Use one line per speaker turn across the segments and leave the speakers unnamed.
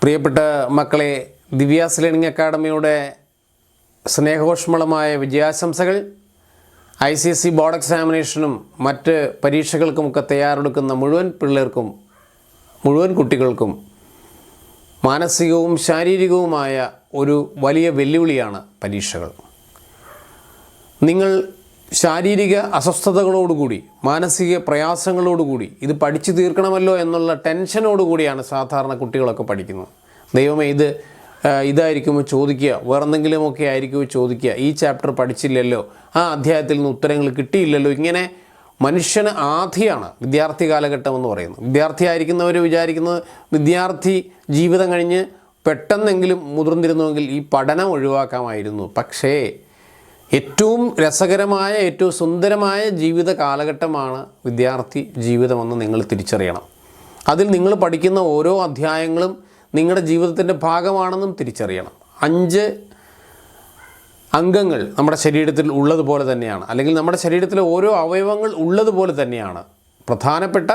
പ്രിയപ്പെട്ട മക്കളെ, Divya's learning അക്കാഡമിയുടെ സ്നേഹോഷ്മളമായ വിജയാശംസകൾ. ICSE board എക്സാമിനേഷനും മറ്റ് പരീക്ഷകൾക്കുമൊക്കെ തയ്യാറെടുക്കുന്ന മുഴുവൻ പിള്ളേർക്കും, മുഴുവൻ കുട്ടികൾക്കും മാനസികവും ശാരീരികവുമായ ഒരു വലിയ വെല്ലുവിളിയാണ് പരീക്ഷകൾ. നിങ്ങൾ ശാരീരിക അസ്വസ്ഥതകളോടുകൂടി, മാനസിക പ്രയാസങ്ങളോടുകൂടി ഇത് പഠിച്ചു തീർക്കണമല്ലോ എന്നുള്ള ടെൻഷനോടുകൂടിയാണ് സാധാരണ കുട്ടികളൊക്കെ പഠിക്കുന്നത്. ദൈവമേ, ഇതായിരിക്കുമോ ചോദിക്കുക, വേറെന്തെങ്കിലുമൊക്കെ ആയിരിക്കുമോ ചോദിക്കുക, ഈ ചാപ്റ്റർ പഠിച്ചില്ലല്ലോ, ആ അധ്യായത്തിൽ നിന്ന് ഉത്തരങ്ങൾ കിട്ടിയില്ലല്ലോ. ഇങ്ങനെ മനുഷ്യന് ആധിയാണ് വിദ്യാർത്ഥി കാലഘട്ടം എന്ന് പറയുന്നത്. വിദ്യാർത്ഥിയായിരിക്കുന്നവർ വിചാരിക്കുന്നത് വിദ്യാർത്ഥി ജീവിതം കഴിഞ്ഞ് പെട്ടെന്നെങ്കിലും മുതിർന്നിരുന്നുവെങ്കിൽ ഈ പഠനം ഒഴിവാക്കാമായിരുന്നു. പക്ഷേ ഏറ്റവും രസകരമായ, ഏറ്റവും സുന്ദരമായ ജീവിത കാലഘട്ടമാണ് വിദ്യാർത്ഥി ജീവിതമെന്ന് നിങ്ങൾ തിരിച്ചറിയണം. അതിൽ നിങ്ങൾ പഠിക്കുന്ന ഓരോ അധ്യായങ്ങളും നിങ്ങളുടെ ജീവിതത്തിൻ്റെ ഭാഗമാണെന്നും തിരിച്ചറിയണം. 5 അംഗങ്ങൾ നമ്മുടെ ശരീരത്തിൽ ഉള്ളതുപോലെ തന്നെയാണ്, അല്ലെങ്കിൽ നമ്മുടെ ശരീരത്തിലെ ഓരോ അവയവങ്ങൾ ഉള്ളതുപോലെ തന്നെയാണ്, പ്രധാനപ്പെട്ട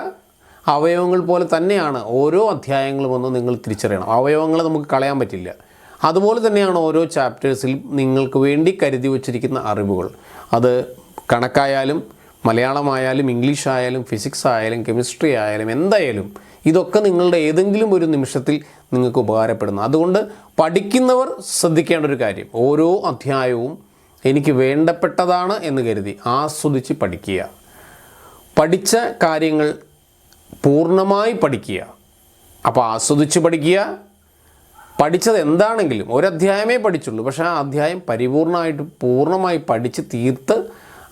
അവയവങ്ങൾ പോലെ തന്നെയാണ് ഓരോ അധ്യായങ്ങളുമെന്ന് നിങ്ങൾ തിരിച്ചറിയണം. അവയവങ്ങളെ നമുക്ക് കളയാൻ പറ്റില്ല. അതുപോലെ തന്നെയാണ് ഓരോ ചാപ്റ്റേഴ്സിൽ നിങ്ങൾക്ക് വേണ്ടി കരുതി വച്ചിരിക്കുന്ന അറിവുകൾ. അത് കണക്കായാലും മലയാളമായാലും ഇംഗ്ലീഷ് ആയാലും ഫിസിക്സ് ആയാലും കെമിസ്ട്രി ആയാലും എന്തായാലും ഇതൊക്കെ നിങ്ങളുടെ ഏതെങ്കിലും ഒരു നിമിഷത്തിൽ നിങ്ങൾക്ക് ഉപകാരപ്പെടുന്നു. അതുകൊണ്ട് പഠിക്കുന്നവർ ശ്രദ്ധിക്കേണ്ട ഒരു കാര്യം, ഓരോ അധ്യായവും എനിക്ക് വേണ്ടപ്പെട്ടതാണ് എന്ന് കരുതി ആസ്വദിച്ച് പഠിക്കുക. പഠിച്ച കാര്യങ്ങൾ പൂർണ്ണമായി പഠിക്കുക. അപ്പോൾ ആസ്വദിച്ച് പഠിക്കുക. പഠിച്ചത് എന്താണെങ്കിലും ഒരധ്യായമേ പഠിച്ചുള്ളൂ, പക്ഷേ ആ അധ്യായം പരിപൂർണമായിട്ട് പൂർണ്ണമായി പഠിച്ച് തീർത്ത്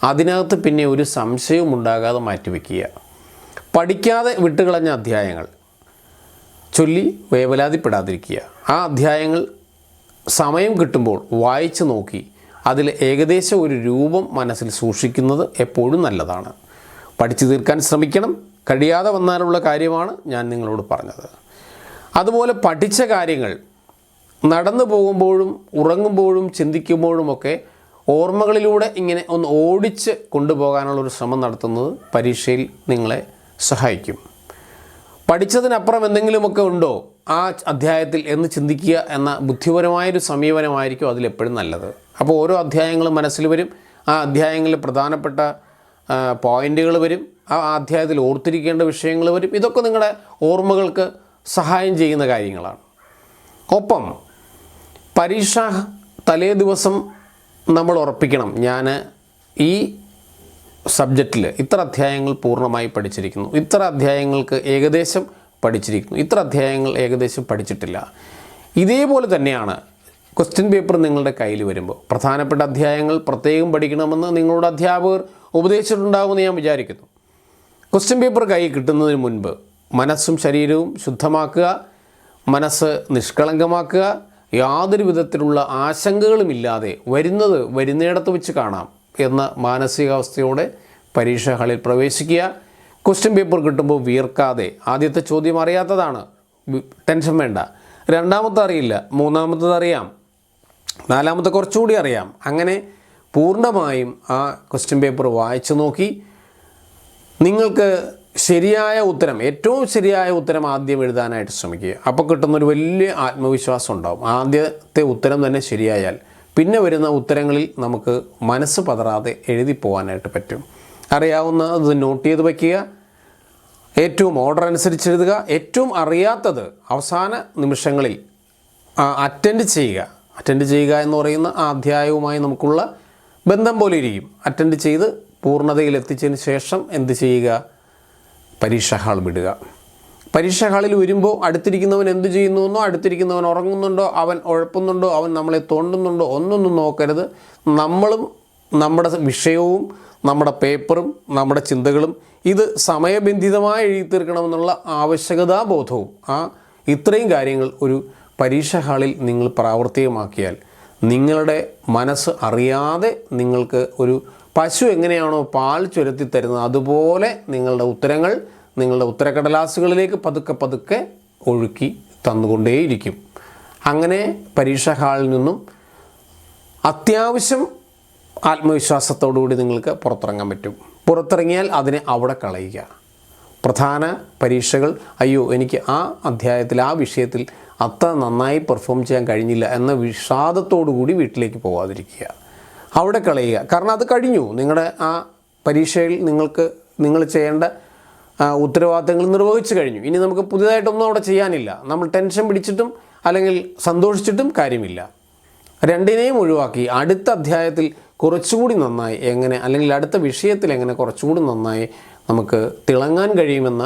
അതിനകത്ത് പിന്നെ ഒരു സംശയവും ഉണ്ടാകാതെ മാറ്റിവെക്കുക. പഠിക്കാതെ വിട്ടുകളഞ്ഞ അധ്യായങ്ങൾ ചൊല്ലി വേവലാതിപ്പെടാതിരിക്കുക. ആ അധ്യായങ്ങൾ സമയം കിട്ടുമ്പോൾ വായിച്ച് നോക്കി അതിൽ ഏകദേശം ഒരു രൂപം മനസ്സിൽ സൂക്ഷിക്കുന്നത് എപ്പോഴും നല്ലതാണ്. പഠിച്ചു തീർക്കാൻ ശ്രമിക്കണം. കഴിയാതെ വന്നാലുള്ള കാര്യമാണ് ഞാൻ നിങ്ങളോട് പറഞ്ഞത്. അതുപോലെ പഠിച്ച കാര്യങ്ങൾ നടന്നു പോകുമ്പോഴും ഉറങ്ങുമ്പോഴും ചിന്തിക്കുമ്പോഴുമൊക്കെ ഓർമ്മകളിലൂടെ ഇങ്ങനെ ഒന്ന് ഓടിച്ച് കൊണ്ടുപോകാനുള്ളൊരു ശ്രമം നടത്തുന്നത് പരീക്ഷയിൽ നിങ്ങളെ സഹായിക്കും. പഠിച്ചതിനപ്പുറം എന്തെങ്കിലുമൊക്കെ ഉണ്ടോ ആ അധ്യായത്തിൽ എന്ന് ചിന്തിക്കുക എന്ന ബുദ്ധിപരമായൊരു സമീപനമായിരിക്കും അതിലെപ്പോഴും നല്ലത്. അപ്പോൾ ഓരോ അധ്യായങ്ങളും മനസ്സിൽ വരും. ആ അധ്യായങ്ങളിൽ പ്രധാനപ്പെട്ട പോയിൻ്റുകൾ വരും. ആ അധ്യായത്തിൽ ഓർത്തിരിക്കേണ്ട വിഷയങ്ങൾ വരും. ഇതൊക്കെ നിങ്ങളുടെ ഓർമ്മകൾക്ക് സഹായം ചെയ്യുന്ന കാര്യങ്ങളാണ്. ഒപ്പം പരീക്ഷ തലേ ദിവസം നമ്മൾ ഉറപ്പിക്കണം, ഞാൻ ഈ സബ്ജക്റ്റിൽ ഇത്ര അധ്യായങ്ങൾ പൂർണ്ണമായി പഠിച്ചിരിക്കുന്നു, ഇത്ര അധ്യായങ്ങൾക്ക് ഏകദേശം പഠിച്ചിരിക്കുന്നു, ഇത്ര അധ്യായങ്ങൾ ഏകദേശം പഠിച്ചിട്ടില്ല. ഇതേപോലെ തന്നെയാണ് ക്വസ്റ്റ്യൻ പേപ്പർ നിങ്ങളുടെ കയ്യിൽ വരുമ്പോൾ പ്രധാനപ്പെട്ട അധ്യായങ്ങൾ പ്രത്യേകം പഠിക്കണമെന്ന് നിങ്ങളുടെ അധ്യാപകർ ഉപദേശിച്ചിട്ടുണ്ടാകുമെന്ന് ഞാൻ വിചാരിക്കുന്നു. ക്വസ്റ്റ്യൻ പേപ്പർ കയ്യിൽ കിട്ടുന്നതിന് മുൻപ് മനസ്സും ശരീരവും ശുദ്ധമാക്കുക, മനസ്സ് നിഷ്കളങ്കമാക്കുക, യാതൊരു വിധത്തിലുള്ള ആശങ്കകളുമില്ലാതെ വരുന്നിടത്ത് വെച്ച് കാണാം എന്ന മാനസികാവസ്ഥയോടെ പരീക്ഷാ ഹാളിൽ പ്രവേശിക്കുക. ക്വസ്റ്റ്യൻ പേപ്പർ കിട്ടുമ്പോൾ വിയർക്കാതെ, ആദ്യത്തെ ചോദ്യം അറിയാത്തതാണ്, ടെൻഷൻ വേണ്ട, രണ്ടാമത്തെ അറിയില്ല, മൂന്നാമത്തത് അറിയാം, നാലാമത്തെ കുറച്ചുകൂടി അറിയാം, അങ്ങനെ പൂർണ്ണമായും ആ ക്വസ്റ്റ്യൻ പേപ്പർ വായിച്ചു നോക്കി നിങ്ങൾക്ക് ശരിയായ ഉത്തരം, ഏറ്റവും ശരിയായ ഉത്തരം ആദ്യം എഴുതാനായിട്ട് ശ്രമിക്കുക. അപ്പോൾ കിട്ടുന്നൊരു വലിയ ആത്മവിശ്വാസം ഉണ്ടാവും. ആദ്യത്തെ ഉത്തരം തന്നെ ശരിയായാൽ പിന്നെ വരുന്ന ഉത്തരങ്ങളിൽ നമുക്ക് മനസ്സ് പതറാതെ എഴുതി പോകാനായിട്ട് പറ്റും. അറിയാവുന്നത് നോട്ട് ചെയ്ത് വയ്ക്കുക, ഏറ്റവും ഓർഡർ അനുസരിച്ച് എഴുതുക. ഏറ്റവും അറിയാത്തത് അവസാന നിമിഷങ്ങളിൽ അറ്റൻഡ് ചെയ്യുക എന്ന് പറയുന്ന ആ അധ്യായവുമായി നമുക്കുള്ള ബന്ധം പോലെ ഇരിക്കും. അറ്റൻഡ് ചെയ്ത് പൂർണ്ണതയിൽ എത്തിച്ചതിന് ശേഷം എന്ത് ചെയ്യുക? പരീക്ഷാ ഹാൾ വിടുക. പരീക്ഷാ ഹാളിൽ വരുമ്പോൾ അടുത്തിരിക്കുന്നവൻ എന്ത് ചെയ്യുന്നുവെന്നോ, അടുത്തിരിക്കുന്നവൻ ഉറങ്ങുന്നുണ്ടോ, അവൻ ഉഴപ്പുന്നുണ്ടോ, അവൻ നമ്മളെ തോണ്ടുന്നുണ്ടോ ഒന്നൊന്നും നോക്കരുത്. നമ്മളും നമ്മുടെ വിഷയവും നമ്മുടെ പേപ്പറും നമ്മുടെ ചിന്തകളും ഇത് സമയബന്ധിതമായി എഴുതി തീർക്കണമെന്നുള്ള ആവശ്യകതാബോധവും ഇത്രയും കാര്യങ്ങൾ ഒരു പരീക്ഷാ ഹാളിൽ നിങ്ങൾ പ്രാവർത്തികമാക്കിയാൽ നിങ്ങളുടെ മനസ്സ് അറിയാതെ നിങ്ങൾക്ക് ഒരു പശു എങ്ങനെയാണോ പാൽ ചുരത്തി തരുന്നത് അതുപോലെ നിങ്ങളുടെ ഉത്തരങ്ങൾ നിങ്ങളുടെ ഉത്തരക്കടലാസുകളിലേക്ക് പതുക്കെ ഒഴുക്കി തന്നുകൊണ്ടേയിരിക്കും. അങ്ങനെ പരീക്ഷാ ഹാളിൽ നിന്നും അത്യാവശ്യം ആത്മവിശ്വാസത്തോടുകൂടി നിങ്ങൾക്ക് പുറത്തിറങ്ങാൻ പറ്റും. പുറത്തിറങ്ങിയാൽ അതിനെ അവിടെ കളയുക. പ്രധാന പരീക്ഷകൾ അയ്യോ എനിക്ക് ആ അധ്യായത്തിൽ ആ വിഷയത്തിൽ അത്ര നന്നായി പെർഫോം ചെയ്യാൻ കഴിഞ്ഞില്ല എന്ന വിഷാദത്തോടു കൂടി വീട്ടിലേക്ക് പോകാതിരിക്കുക, അവിടെ കളയുക. കാരണം അത് കഴിഞ്ഞു. നിങ്ങളുടെ ആ പരീക്ഷയിൽ നിങ്ങൾ ചെയ്യേണ്ട ഉത്തരവാദിത്തങ്ങൾ നിർവഹിച്ചു കഴിഞ്ഞു. ഇനി നമുക്ക് പുതിയതായിട്ടൊന്നും അവിടെ ചെയ്യാനില്ല. നമ്മൾ ടെൻഷൻ പിടിച്ചിട്ടും അല്ലെങ്കിൽ സന്തോഷിച്ചിട്ടും കാര്യമില്ല. രണ്ടിനെയും ഒഴിവാക്കി അടുത്ത അധ്യായത്തിൽ കുറച്ചുകൂടി നന്നായി എങ്ങനെ, അല്ലെങ്കിൽ അടുത്ത വിഷയത്തിൽ എങ്ങനെ കുറച്ചുകൂടി നന്നായി നമുക്ക് തിളങ്ങാൻ കഴിയുമെന്ന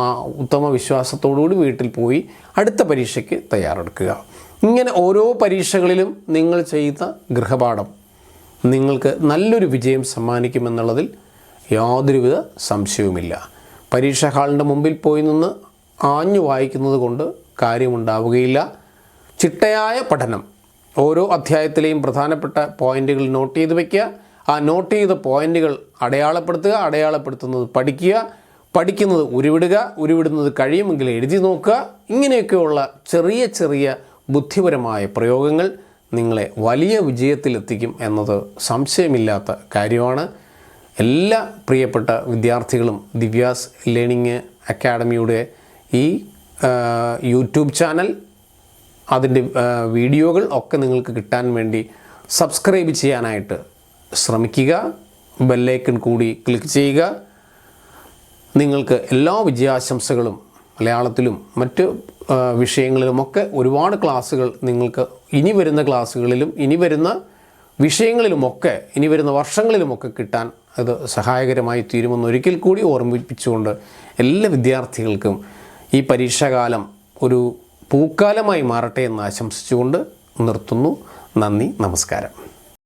ആ ഉത്തമ വിശ്വാസത്തോടുകൂടി വീട്ടിൽ പോയി അടുത്ത പരീക്ഷയ്ക്ക് തയ്യാറെടുക്കുക. ഇങ്ങനെ ഓരോ പരീക്ഷകളിലും നിങ്ങൾ ചെയ്ത ഗൃഹപാഠം നിങ്ങൾക്ക് നല്ലൊരു വിജയം സമ്മാനിക്കുമെന്നുള്ളതിൽ യാതൊരുവിധ സംശയവുമില്ല. പരീക്ഷാ ഹാളിൻ്റെ മുമ്പിൽ പോയി നിന്ന് ആഞ്ഞു വായിക്കുന്നത് കൊണ്ട് കാര്യമുണ്ടാവുകയില്ല. ചിട്ടയായ പഠനം, ഓരോ അധ്യായത്തിലെയും പ്രധാനപ്പെട്ട പോയിൻ്റുകൾ നോട്ട് ചെയ്ത് വയ്ക്കുക. ആ നോട്ട് ചെയ്ത പോയിൻ്റുകൾ അടയാളപ്പെടുത്തുക, അടയാളപ്പെടുത്തുന്നത് പഠിക്കുക, പഠിക്കുന്നത് ഉരുവിടുന്നത് കഴിയുമെങ്കിൽ എഴുതി നോക്കുക. ഇങ്ങനെയൊക്കെയുള്ള ചെറിയ ചെറിയ ബുദ്ധിപരമായ പ്രയോഗങ്ങൾ നിങ്ങളെ വലിയ വിജയത്തിലെത്തിക്കും എന്നത് സംശയമില്ലാത്ത കാര്യമാണ്. എല്ലാ പ്രിയപ്പെട്ട വിദ്യാർത്ഥികളും ദിവ്യാസ് ലേണിംഗ് അക്കാഡമിയുടെ ഈ യൂട്യൂബ് ചാനൽ, അതിൻ്റെ വീഡിയോകൾ ഒക്കെ നിങ്ങൾക്ക് കിട്ടാൻ വേണ്ടി സബ്സ്ക്രൈബ് ചെയ്യാനായിട്ട് ശ്രമിക്കുക. ബെല്ലൈക്കൺ കൂടി ക്ലിക്ക് ചെയ്യുക. നിങ്ങൾക്ക് എല്ലാ വിജയാശംസകളും. മലയാളത്തിലും മറ്റ് വിഷയങ്ങളിലുമൊക്കെ ഒരുപാട് ക്ലാസ്സുകൾ നിങ്ങൾക്ക് ഇനി വരുന്ന ക്ലാസ്സുകളിലും ഇനി വരുന്ന വിഷയങ്ങളിലുമൊക്കെ ഇനി വരുന്ന വർഷങ്ങളിലുമൊക്കെ കിട്ടാൻ അത് സഹായകരമായി തീരുമെന്ന് ഒരിക്കൽ കൂടി ഓർമ്മിപ്പിച്ചുകൊണ്ട് എല്ലാ വിദ്യാർത്ഥികൾക്കും ഈ പരീക്ഷാകാലം ഒരു പൂക്കാലമായി മാറട്ടെ എന്ന് ആശംസിച്ചുകൊണ്ട് നിർത്തുന്നു. നന്ദി, നമസ്കാരം.